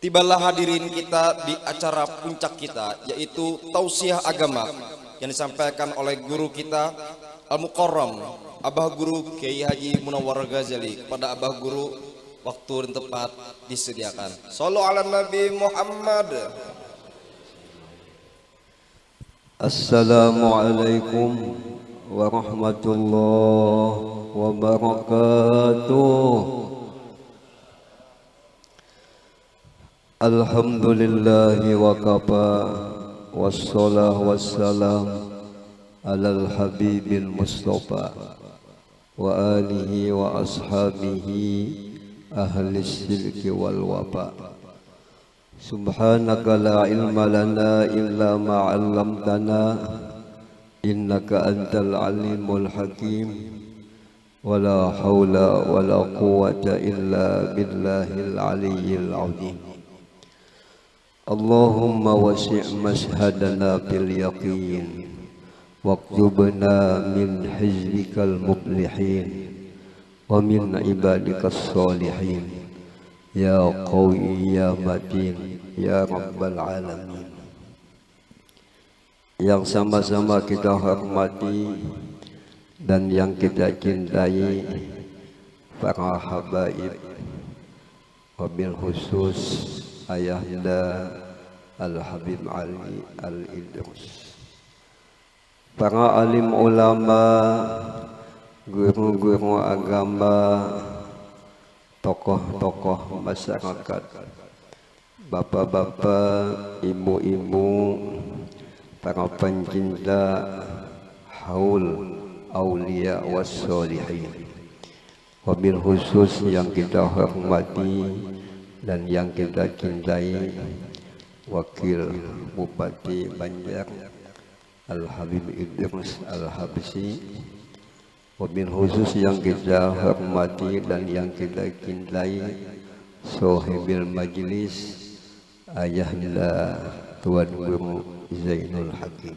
Tibalah hadirin kita di acara puncak kita, yaitu tausiah agama yang disampaikan oleh guru kita Al-Mukarram Abah Guru Kiai Haji Munawwar Ghazali. Kepada Abah Guru, waktu dan tempat disediakan. Shallu ala Nabi Muhammad. Assalamualaikum warahmatullahi wabarakatuh. Alhamdulillahi wa kafa, wassalah wassalam alal habibil mustafa wa alihi wa ashabihi ahli silki wal wafa. Subhanaka la ilma lana illa ma 'allamtana innaka antal alimul hakim. Wala haula wala quwwata illa billahil aliyyil azim. Allahumma wasi' mashhadana bil yaqin waktubna min hizbikal muflihin wa min ibadikas salihin ya qawi ya matin ya rabbal alamin. Yang sama-sama kita hormati dan yang kita cintai para habaib, wabil khusus ayahanda Al-Habib Ali Al-Idrus, para alim ulama, guru-guru agama, tokoh-tokoh masyarakat, bapak-bapak, ibu-ibu, para pencinta haul aulia wassolihin, wabil khusus yang kita hormati dan yang kita cintai Wakil Bupati Banjar Al-Habib Idrus Al-Habsyi, wabil khusus yang kita hormati dan yang kita cintai Sohibil Majlis Ayahanda Tuan Guru Zainul Hakim.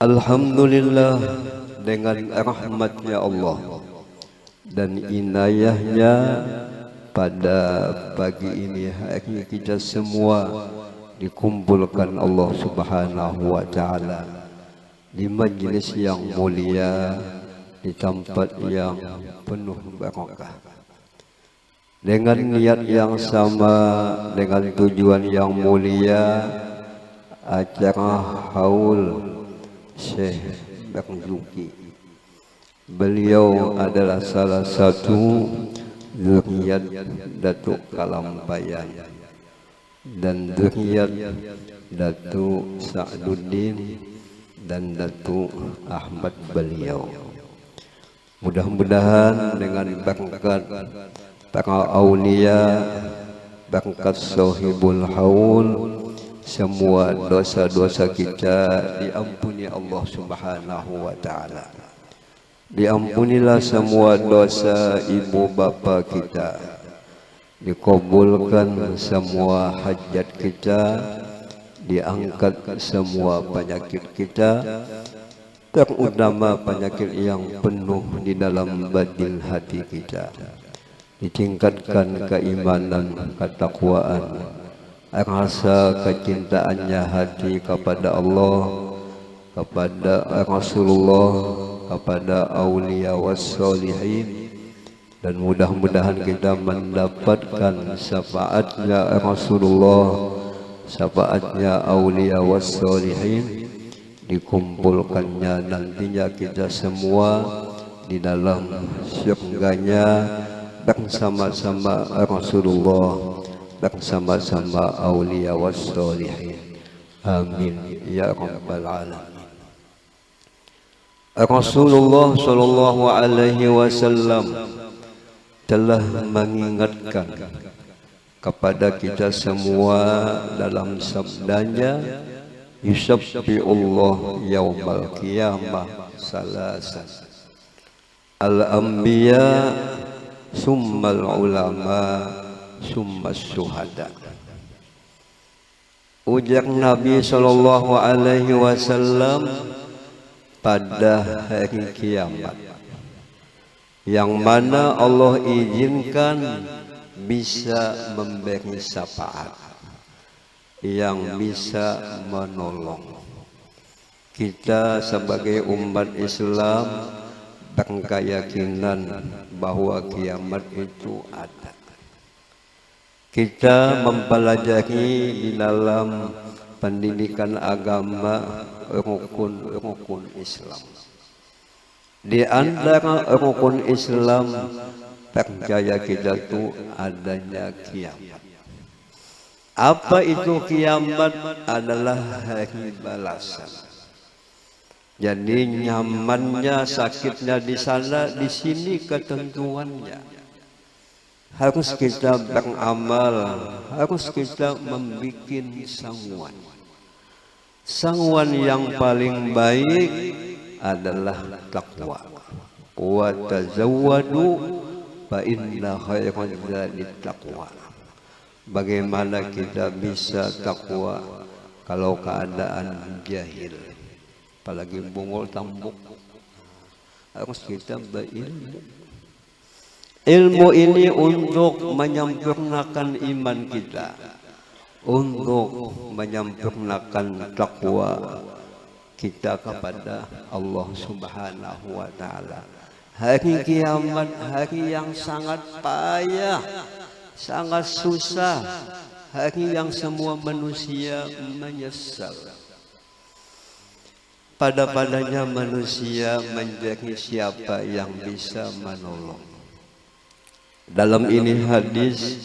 Alhamdulillah, dengan rahmatnya Allah dan inayahnya pada pagi ini hari kita semua dikumpulkan Allah Subhanahu wa Ta'ala di majlis yang mulia, di tempat yang penuh barakah, dengan niat yang sama, dengan tujuan yang mulia. Acara haul Syekh Marzuki, beliau adalah salah satu zuriat Datuk Kalambayan dan zuriat Datuk Sa'duddin dan Datuk Ahmad beliau. Mudah-mudahan dengan berkat para aulia, berkat Sohibul Haul, semua dosa-dosa kita diampuni Allah Subhanahu wa Ta'ala. Diampunilah semua dosa ibu bapa kita, dikabulkan semua hajat kita, diangkat semua penyakit kita, terutama penyakit yang penuh di dalam batin hati kita, ditingkatkan keimanan, ketakwaan, rasa kecintaannya hati kepada Allah, kepada Rasulullah, kepada aulia wassolihin, dan mudah-mudahan kita mendapatkan syafaatnya Rasulullah, syafaatnya aulia wassolihin, dikumpulkannya nantinya kita semua di dalam syurganya bersama-sama Rasulullah, bersama-sama aulia wassolihin. Amin ya rabbal alamin. Rasulullah sallallahu alaihi wasallam telah mengingatkan kepada kita semua dalam sabdanya, yusabbi'ullah yaumal qiyamah salasan, al-anbiya summal ulama summas syuhada. Ujar Nabi sallallahu alaihi wasallam, pada hari kiamat yang mana Allah izinkan bisa memberi syafaat, yang bisa menolong. Kita sebagai umat Islam berkeyakinan bahwa kiamat itu ada. Kita mempelajari di dalam pendidikan agama rukun-rukun Islam. Di antara rukun Islam percaya kita itu adanya kiamat. Apa itu kiamat? Adalah hari balasan. Jadi nyamannya, sakitnya di sana, di sini ketentuannya. Harus kita beramal, harus kita membuat sanguan. Sanguan yang paling baik adalah takwa. Wa tazawwadu fa inna khairan zadi taqwa. Bagaimana kita bisa takwa kalau keadaan jahil, apalagi bungul tambuk? Harus kita berilmu. Ilmu ini untuk menyempurnakan iman kita, untuk menyempurnakan takwa kita kepada Allah Subhanahu wa taala. Hari kiamat, hari yang sangat payah, sangat susah, hari yang semua manusia menyesal. Pada-padanya manusia menjadi siapa yang bisa menolong. Dalam ini hadis,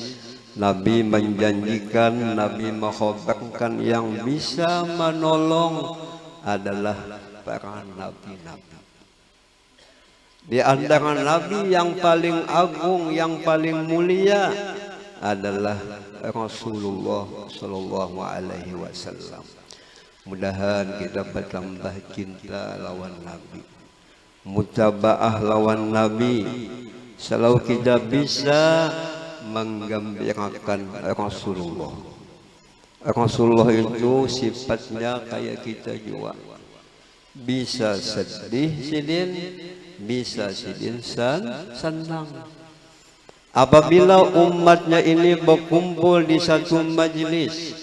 Nabi menjanjikan, Nabi mengkhabarkan yang bisa menolong adalah para nabi-nabi. Di antara nabi yang paling agung, yang paling mulia adalah Rasulullah Sallallahu Alaihi Wasallam. Mudahan kita bertambah cinta lawan Nabi, mutabaah lawan Nabi. Selalu kita bisa menggembirakan Rasulullah. Rasulullah itu sifatnya kayak kita juga. Bisa sedih sidin, bisa sidin senang. Apabila umatnya ini berkumpul di satu majlis,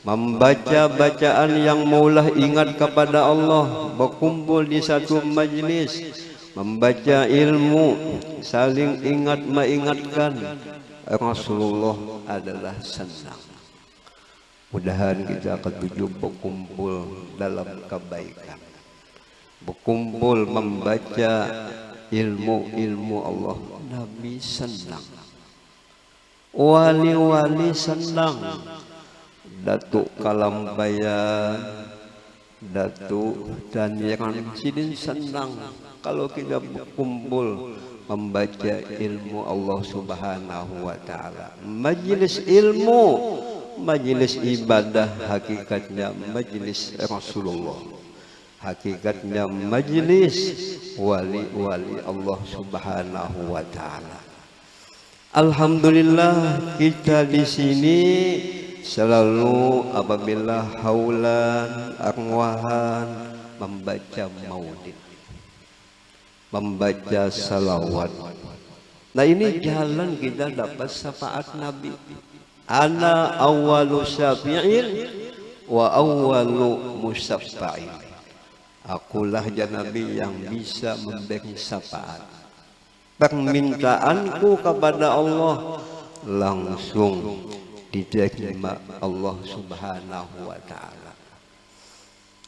membaca bacaan yang maulah ingat kepada Allah, berkumpul di satu majlis, membaca ilmu, saling ingat mengingatkan, Rasulullah adalah senang. Mudahan kita ketujuh berkumpul dalam kebaikan, berkumpul membaca ilmu-ilmu Allah. Nabi senang, wali-wali senang, Datuk Kalambayan, Datuk dan yang sidin senang kalau kita berkumpul membaca ilmu Allah Subhanahu wa taala. Majlis ilmu, majlis ibadah, hakikatnya majlis Rasulullah. Hakikatnya majlis wali-wali Allah Subhanahu wa taala. Alhamdulillah kita di sini selalu apabila haulan, arwahan membaca maulid, membaca salawat. Nah ini jalan kita dapat syafaat Nabi. Ana awwalu syafi'in wa awwalu musyafa'in. Akulah ya Nabi yang bisa memberi syafaat. Permintaanku kepada Allah langsung diterima Allah Subhanahu wa taala.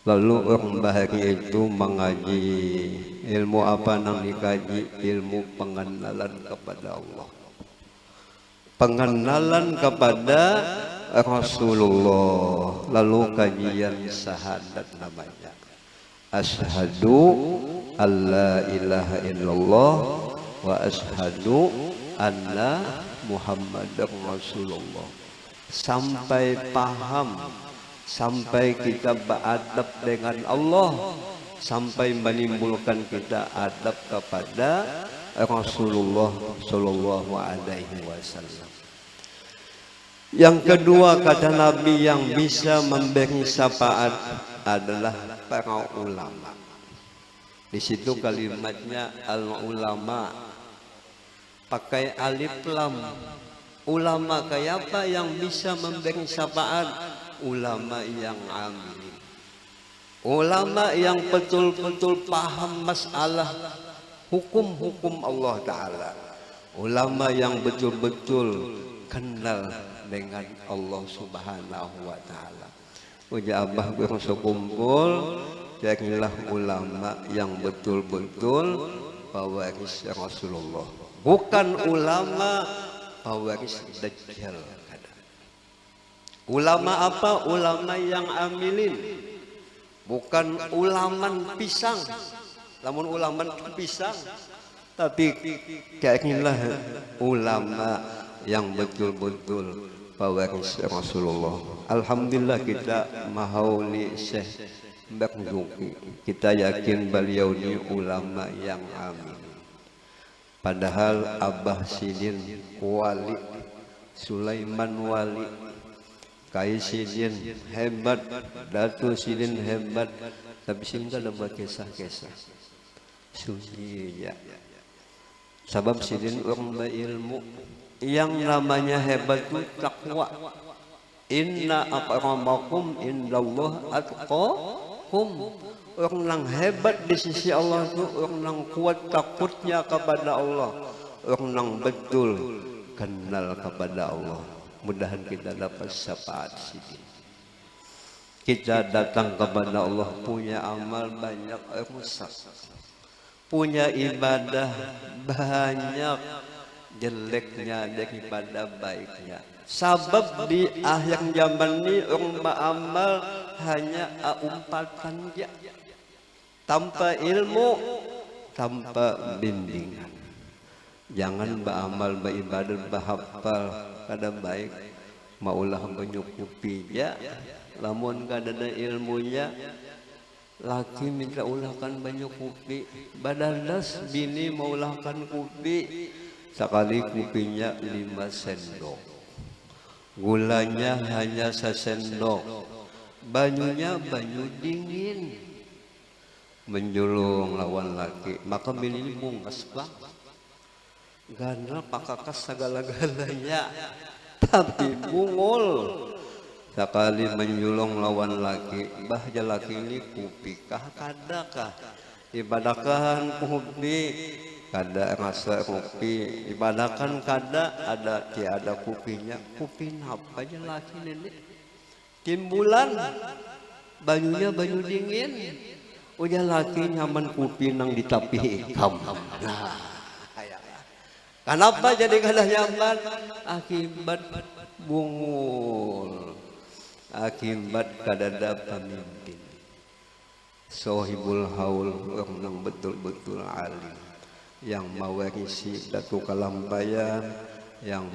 Lalu orang bahagia itu mengaji ilmu apa yang dikaji? Ilmu pengenalan kepada Allah, pengenalan kepada Rasulullah. Lalu kajian syahadat namanya, asyhadu alla ilaha illallah wa asyhadu anna Muhammadar Rasulullah. Sampai paham, sampai kita beradab dengan Allah, sampai menimbulkan kita adab kepada Rasulullah Sallallahu Alaihi Wasallam. Yang kedua kata Nabi yang bisa memberi syafaat adalah para ulama. Di situ kalimatnya al ulama pakai alif lam. Ulama kayak apa yang bisa memberi syafaat? Ulama yang amil. Ulama yang betul-betul paham masalah hukum-hukum Allah Ta'ala. Ulama yang betul-betul kenal dengan Allah Subhanahu wa Ta'ala. Uja abah kurang sekumpul, jadilah ulama yang betul-betul pewaris Rasulullah. Bukan ulama pewaris Dajjal. Ulama apa? Ulama yang amilin. Bukan ulaman pisang. Namun ulaman pisang. Tapi kayaknya ulama yang betul-betul pewaris Rasulullah. Alhamdulillah kita mahauli Syekh Mbak Zuki. Kita yakin beliau ini ulama yang amin. Padahal Abah Sidin wali, Sulaiman wali, Kai Sidin hebat, Datu Sidin hebat, tapi Sidin ada buat kisah-kisah sunyi ya. Sebab Sidin orang berilmu, yang namanya hebat itu takwa. Inna akramakum indallah atqakum. Orang yang hebat di sisi Allah itu orang yang kuat takutnya kepada Allah, orang yang betul kenal kepada Allah. Mudahan kita dapat syafaat Sidin. Kita datang kepada Allah punya amal banyak rusak, punya ibadah banyak jeleknya daripada baiknya. Sabab di akhir zaman ini orang beramal hanya umpatan ya, tanpa ilmu, tanpa bimbingan. Jangan beramal, beribadah, berhafal kada baik, maulah menyukupi ya. Lamun kada ada ilmunya, laki minta ulahkan menyukupi, badalas bini maulahkan kupi, sekali kupinya 5 sendok, gulanya hanya 1 sendok, banyunya banyu dingin, menjulung lawan laki, maka bini bungas bang. Gana pakakas segala-galanya, tapi bungul. Sekali menyulung lawan laki, bahja laki ini kupikah kadakah? Ibadakan kupi, kada rasa kupi. Ibadakan kada, ada tiada kupinya. Kupi apa aja laki nenek? Timbulan, banyunya banyu dingin. Udah laki nyaman kupi nang ditapi ikam. Nah. Kenapa jadi kada nyaman? Akibat bungul, akibat kada ada pemimpin. Sohibul haul orang yang betul-betul alim, yang mewarisi Datu Kalambayan, yang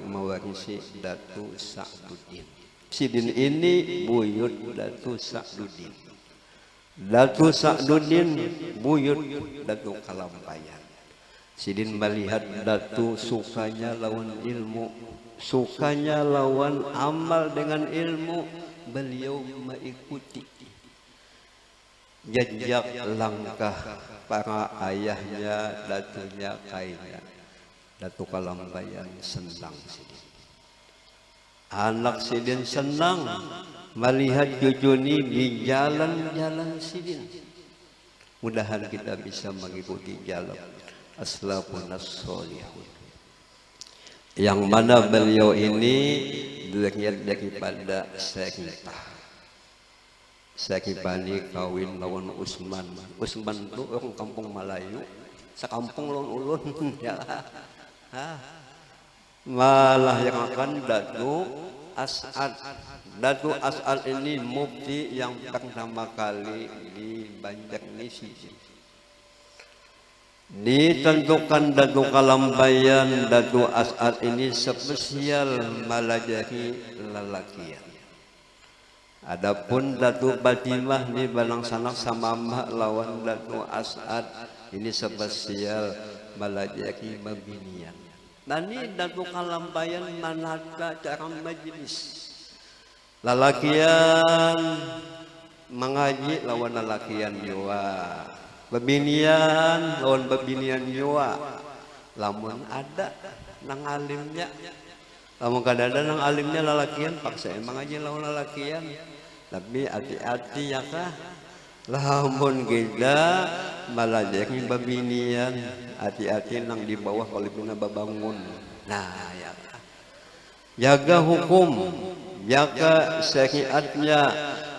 mewarisi Datu Sa'duddin. Sidin ini buyut Datu Sa'duddin. Datu Sa'duddin buyut Datu Kalambayan. Sidin melihat Datu sukanya lawan ilmu, sukanya lawan amal dengan ilmu, beliau mengikuti jejak langkah para ayahnya, datunya Kaina. Datu Kalambayan senang Sidin. Anak Sidin senang melihat cucu ini di jalan-jalan Sidin. Mudahan kita bisa mengikuti jalan aslafun as-solihun, yang mana beliau ini dilihat daripada Sekipah ini kawin lawan Usman. Usman itu orang kampung Melayu, sekampung lawan ulun ya. Malah yang akan Datu As'ad. Datu As'ad ini mufti yang pertama kali di Banjarnegara. Ditentukan Datu Kalambayan, Datu As'ad ini spesial melajari lelakian. Adapun Datu Batimah ini balang sanak sama mak lawan Datu As'ad ini spesial melajari mabinian. Dan ini Datu Kalambayan manata cara majlis. Lelakian mengaji lawan lelakian jiwa. Bebinian lawan bebinian jiwa. Lamun ada nang alimnya Kamu kadang-kadang alimnya lalakian, paksa emang aja lawan lalakian. Tapi hati-hati ya kah? Lamun kita malah jadi babinian, hati-hati nang di bawah kalau pina babangun. Nah ya kah? Jaga hukum, jaga syariatnya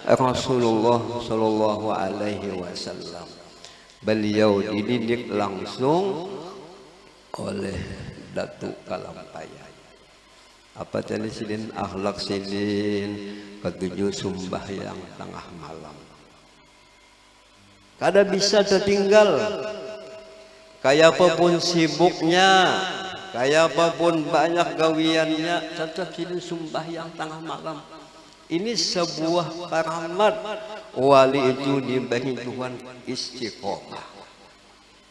Rasulullah Shallallahu Alaihi Wasallam. Beliau dididik langsung oleh Datuk Kalampayan. Apa tadi sidin akhlak sidin ketujuh sembahyang tengah malam. Kada bisa tertinggal. Kayak apapun sibuknya, kayak apapun banyak gawiannya, tetap sidin sembahyang tengah malam. Ini sebuah karamat. Wali itu diberi Tuhan istiqomah.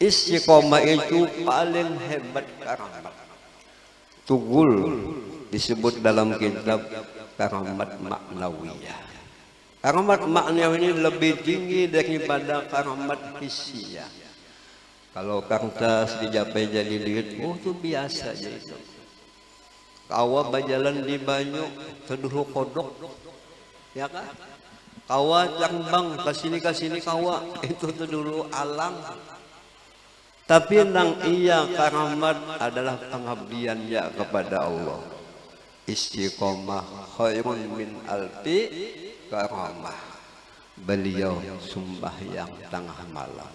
Istiqomah itu paling hebat karamat. Tugul disebut dalam kitab karamat maknawiyah. Karamat maknawiyah ini lebih tinggi daripada karamat hissiyah. Kalau kertas dijapai jadi duit, oh itu biasa aja itu. Kawa berjalan di banyu, teduh kodok, ya kan? Kawa terbang kasini kawa, itu dulu alang. Tapi nang iya karamat adalah pengabdiannya kepada Allah. Istiqomah khairun min alfi karamah. Beliau sembahyang tengah malam.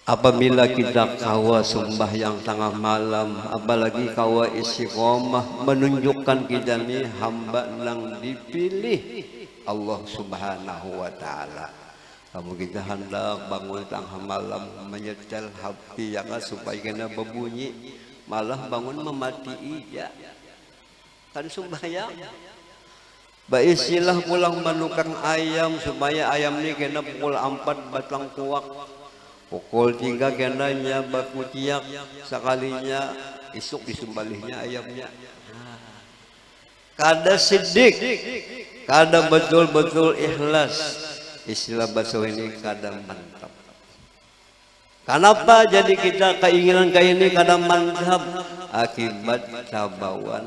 Apabila kita kawa sembahyang tengah malam, apalagi kawa istiqomah, menunjukkan kita ni hamba yang dipilih Allah Subhanahu wa Ta'ala. Kamu kita hendak bangun tengah malam menyetel HP ya kan, supaya kena berbunyi, malah bangun memati ya kan sembahyang. Baisilah pulang menukang ayam supaya ayam ni kena pukul 4 batang kuak, pukul 3 kenanya baku tiak, sekalinya isuk disembelihnya ayamnya. Kada sidik, kada betul-betul ikhlas. Istilah bahasa ini kadang mantap. Kenapa jadi kita keinginan kayak ini kadang mantap? Akibat cabawan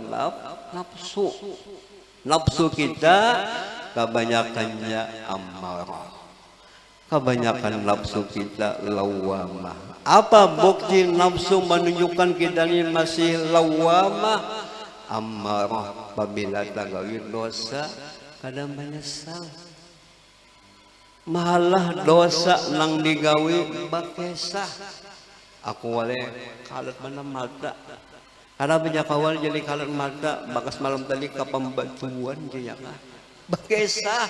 nafsu. Nafsu kita kebanyakannya amarah. Kebanyakan nafsu kita lawamah. Apa bukti nafsu menunjukkan kita ini masih lawamah? Amarah. Apabila tagawin dosa, kadang menyesal. Malah dosa nang digawi bakesah. Aku wale kalat mana mata. Karena banyak kawan jadi kalat mata. Bakas malam tadi ke pembatuan dia kah. Bakesah.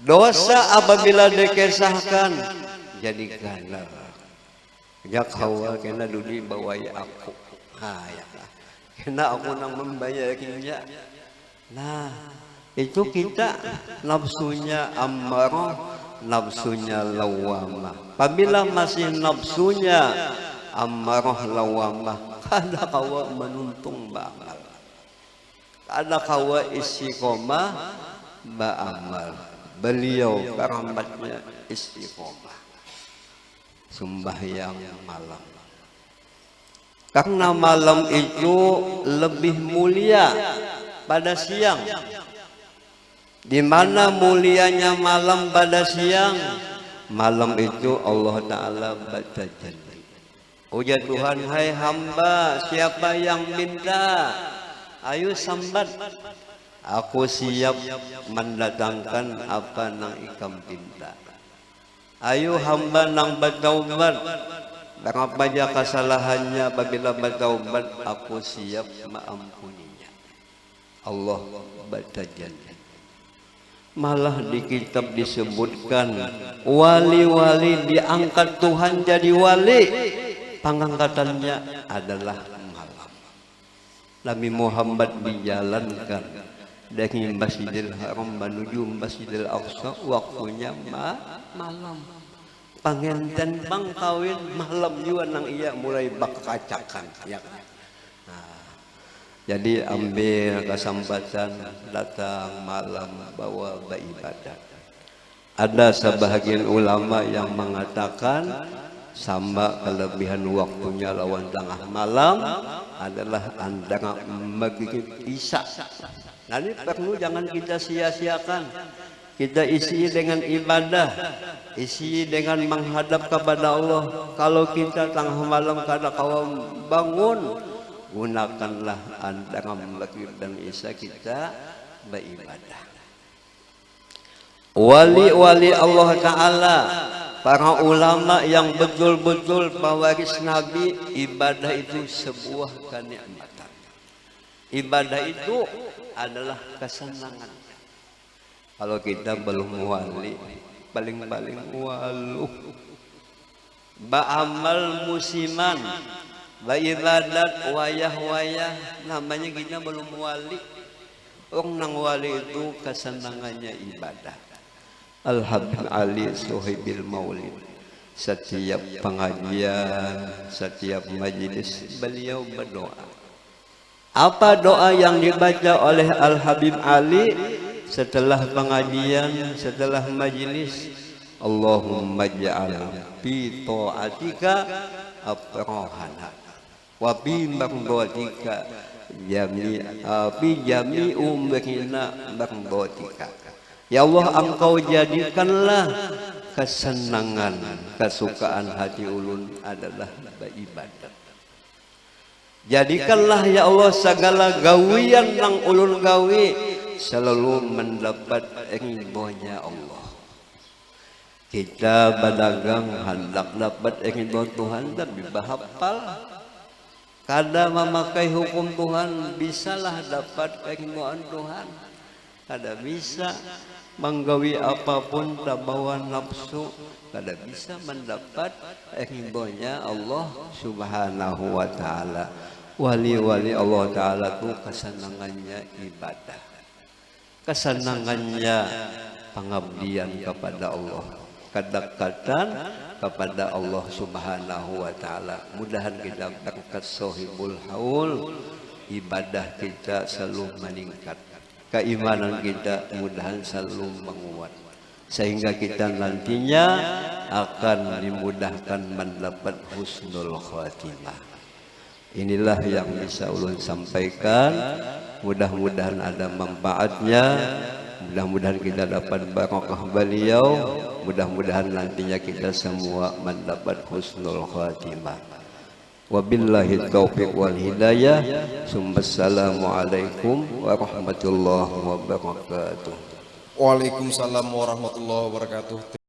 Dosa apabila dikesahkan jadi ganar. Jak hawa kena dudi bawai aku. Ya kah. Kena aku nang membayarinya. Nah, itu kita nafsunya ammarah, nafsunya lawamah. Apabila masih nafsunya ammarah lawamah, kada kawa menuntung ba'amal, kada kawa istiqomah ba'amal. Beliau karamatnya istiqomah, sembahyang malam. Karena malam itu lebih mulia pada siang. Di mana mulianya malam pada siang? Malam itu Allah Ta'ala bertajalli. Ujar Tuhan, hai hamba, siapa yang minta? Ayo sambat. Aku siap mendatangkan apa nang ikam minta. Ayo hamba nang bertaubat. Apa aja kesalahannya apabila bertaubat, aku siap mengampuninya. Allah bertajalli. Malah di kitab disebutkan wali-wali diangkat Tuhan jadi wali, pengangkatannya adalah malam. Nabi Muhammad dijalankan dari Masjidil Haram menuju Masjidil Aqsa, waktunya malam. Pengantin bang kawin malam juga nang iya mulai bakacakan ya. Jadi ambil kesempatan datang malam bawa beribadat. Ada sebahagian ulama yang mengatakan sama kelebihan waktunya lawan tengah malam adalah andang magiging isa. Nah ini perlu jangan kita sia-siakan. Kita isi dengan ibadah, isi dengan menghadap kepada Allah. Kalau kita tengah malam kada kawan bangun, gunakanlah andang maghrib dan isya kita beribadah. Wali-wali Allah Ta'ala, para ulama yang betul-betul pewaris Nabi, ibadah itu sebuah kenikmatan. Ibadah itu adalah kesenangan. Kalau kita belum wali, paling-paling waluh. Ba'amal musiman, baibadat wayah-wayah, namanya kita belum wali. Orang nang wali itu kesenangannya ibadah. Al-Habib Ali Suhaibil Maulid, setiap pengajian, setiap majelis beliau berdoa. Apa doa yang dibaca oleh Al-Habib Ali setelah pengajian, setelah majelis? Allahumma ja'al fi ta'atika afrohana wa bi mardhatika jami umrina mardhatika. Ya Allah, Engkau jadikanlah kesenangan, kesukaan hati ulun adalah beribadah. Jadikanlah ya Allah segala gawian yang ulun gawi selalu mendapat ridhonya Allah. Kita berdagang hendak dapat ridho Tuhan tapi bahapal. Kada memakai hukum Tuhan bisalah dapat ridhoan Tuhan. Kada bisa menggawi apapun tak bawa nafsu, kada bisa mendapat ridhonya Allah Subhanahu wa Ta'ala. Wali-wali Allah Ta'ala itu kesenangannya ibadah, kesenangannya pengabdian kepada Allah, kedekatan kepada Allah Subhanahu wa Ta'ala. Mudahan kita berkat sohibul haul, ibadah kita selalu meningkat, keimanan kita mudahan selalu menguat, sehingga kita nantinya akan dimudahkan mendapat husnul khatimah. Inilah yang bisa ulun sampaikan. Mudah-mudahan ada manfaatnya, mudah-mudahan kita dapat barokah beliau, mudah-mudahan nantinya kita semua mendapat husnul khatimah. Wabillahi taufiq wal hidayah. Assalamualaikum warahmatullahi wabarakatuh. Waalaikumsalam warahmatullahi wabarakatuh.